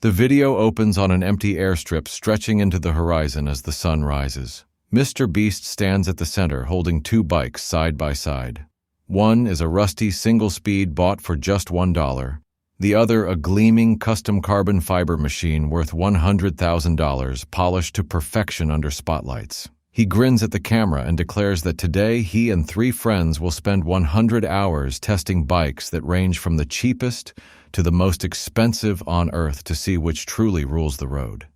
The video opens on an empty airstrip stretching into the horizon as the sun rises. Mr. Beast stands at the center holding two bikes side by side. One is a rusty single-speed bought for just $1. The other a gleaming custom carbon fiber machine worth $100,000 polished to perfection under spotlights. He grins at the camera and declares that today he and 3 friends will spend 100 hours testing bikes that range from the cheapest to the most expensive on Earth to see which truly rules the road.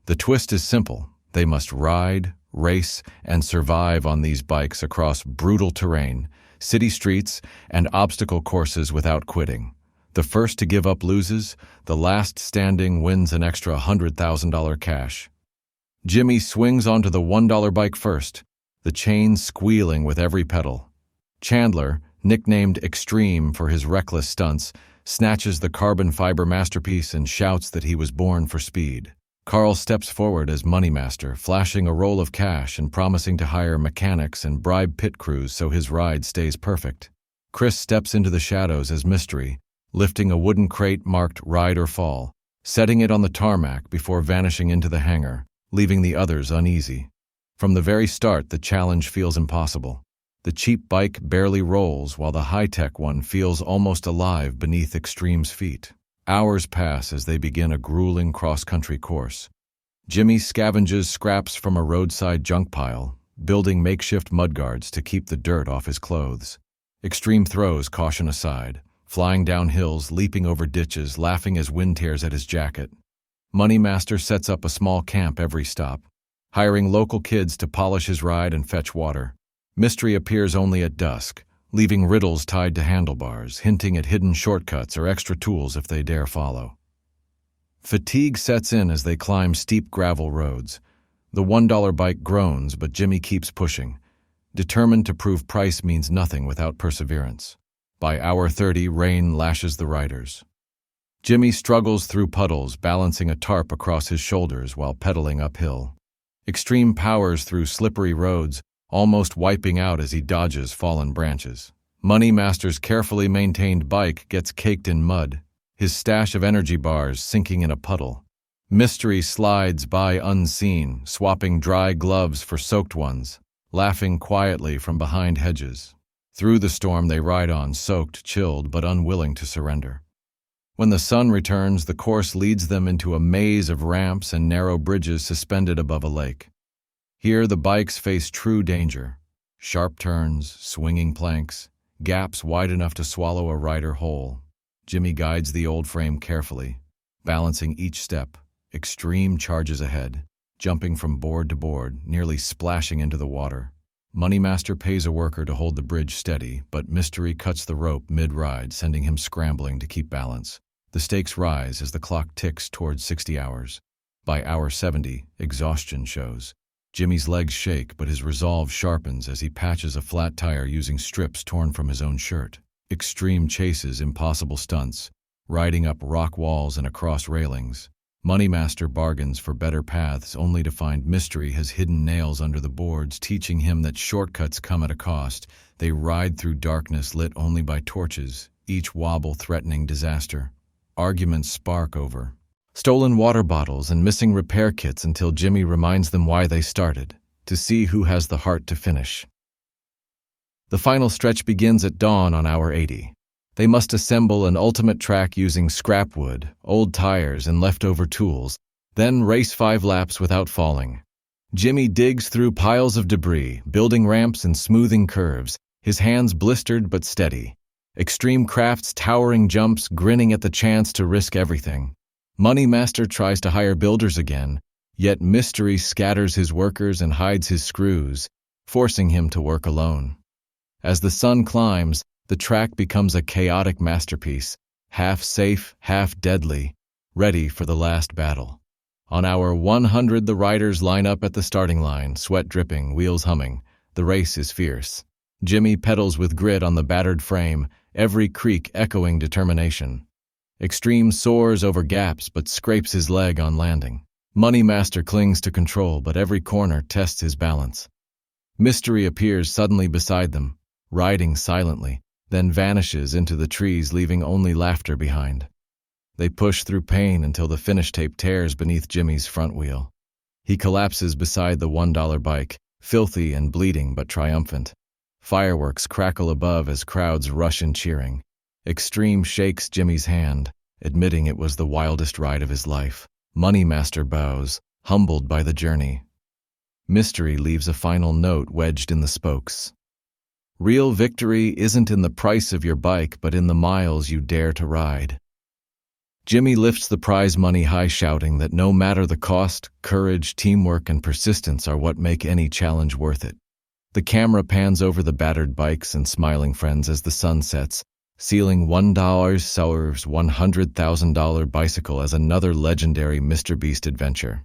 The twist is simple. They must ride, race, and survive on these bikes across brutal terrain, city streets, and obstacle courses without quitting. The first to give up loses, the last standing wins an extra $100,000 cash. Jimmy swings onto the $1 bike first, the chain squealing with every pedal. Chandler, nicknamed Extreme for his reckless stunts, snatches the carbon fiber masterpiece and shouts that he was born for speed. Carl steps forward as Moneymaster, flashing a roll of cash and promising to hire mechanics and bribe pit crews so his ride stays perfect. Chris steps into the shadows as Mystery, lifting a wooden crate marked Ride or Fall, setting it on the tarmac before vanishing into the hangar, leaving the others uneasy. From the very start, the challenge feels impossible. The cheap bike barely rolls while the high-tech one feels almost alive beneath Extreme's feet. Hours pass as they begin a grueling cross-country course. Jimmy scavenges scraps from a roadside junk pile, building makeshift mudguards to keep the dirt off his clothes. Extreme throws caution aside, flying down hills, leaping over ditches, laughing as wind tears at his jacket. Moneymaster sets up a small camp every stop, hiring local kids to polish his ride and fetch water. Mystery appears only at dusk, leaving riddles tied to handlebars, hinting at hidden shortcuts or extra tools if they dare follow. Fatigue sets in as they climb steep gravel roads. The $1 bike groans, but Jimmy keeps pushing, determined to prove price means nothing without perseverance. By hour 30, rain lashes the riders. Jimmy struggles through puddles, balancing a tarp across his shoulders while pedaling uphill. Extreme powers through slippery roads, almost wiping out as he dodges fallen branches. Moneymaster's carefully maintained bike gets caked in mud, his stash of energy bars sinking in a puddle. Mystery slides by unseen, swapping dry gloves for soaked ones, laughing quietly from behind hedges. Through the storm they ride on, soaked, chilled, but unwilling to surrender. When the sun returns, the course leads them into a maze of ramps and narrow bridges suspended above a lake. Here the bikes face true danger. Sharp turns, swinging planks, gaps wide enough to swallow a rider whole. Jimmy guides the old frame carefully, balancing each step. Extreme charges ahead, jumping from board to board, nearly splashing into the water. Moneymaster pays a worker to hold the bridge steady, but Mystery cuts the rope mid-ride, sending him scrambling to keep balance. The stakes rise as the clock ticks towards 60 hours. By hour 70, exhaustion shows. Jimmy's legs shake, but his resolve sharpens as he patches a flat tire using strips torn from his own shirt. Extreme chases impossible stunts, riding up rock walls and across railings. Moneymaster bargains for better paths only to find Mystery has hidden nails under the boards, teaching him that shortcuts come at a cost. They ride through darkness lit only by torches, each wobble threatening disaster. Arguments spark over stolen water bottles and missing repair kits until Jimmy reminds them why they started, to see who has the heart to finish. The final stretch begins at dawn on hour 80. They must assemble an ultimate track using scrap wood, old tires, and leftover tools, then race 5 laps without falling. Jimmy digs through piles of debris, building ramps and smoothing curves, his hands blistered but steady. Extreme crafts towering jumps, grinning at the chance to risk everything. Moneymaster tries to hire builders again, yet Mystery scatters his workers and hides his screws, forcing him to work alone. As the sun climbs, the track becomes a chaotic masterpiece, half safe, half deadly, ready for the last battle. On hour 100, the riders line up at the starting line, sweat dripping, wheels humming. The race is fierce. Jimmy pedals with grit on the battered frame, every creak echoing determination. Extreme soars over gaps but scrapes his leg on landing. Moneymaster clings to control, but every corner tests his balance. Mystery appears suddenly beside them, riding silently, then vanishes into the trees, leaving only laughter behind. They push through pain until the finish tape tears beneath Jimmy's front wheel. He collapses beside the $1 bike, filthy and bleeding but triumphant. Fireworks crackle above as crowds rush in cheering. Extreme shakes Jimmy's hand, admitting it was the wildest ride of his life. Moneymaster bows, humbled by the journey. Mystery leaves a final note wedged in the spokes. Real victory isn't in the price of your bike, but in the miles you dare to ride. Jimmy lifts the prize money high, shouting that no matter the cost, courage, teamwork, and persistence are what make any challenge worth it. The camera pans over the battered bikes and smiling friends as the sun sets, sealing $1 seller's $100,000 bicycle as another legendary Mr. Beast adventure.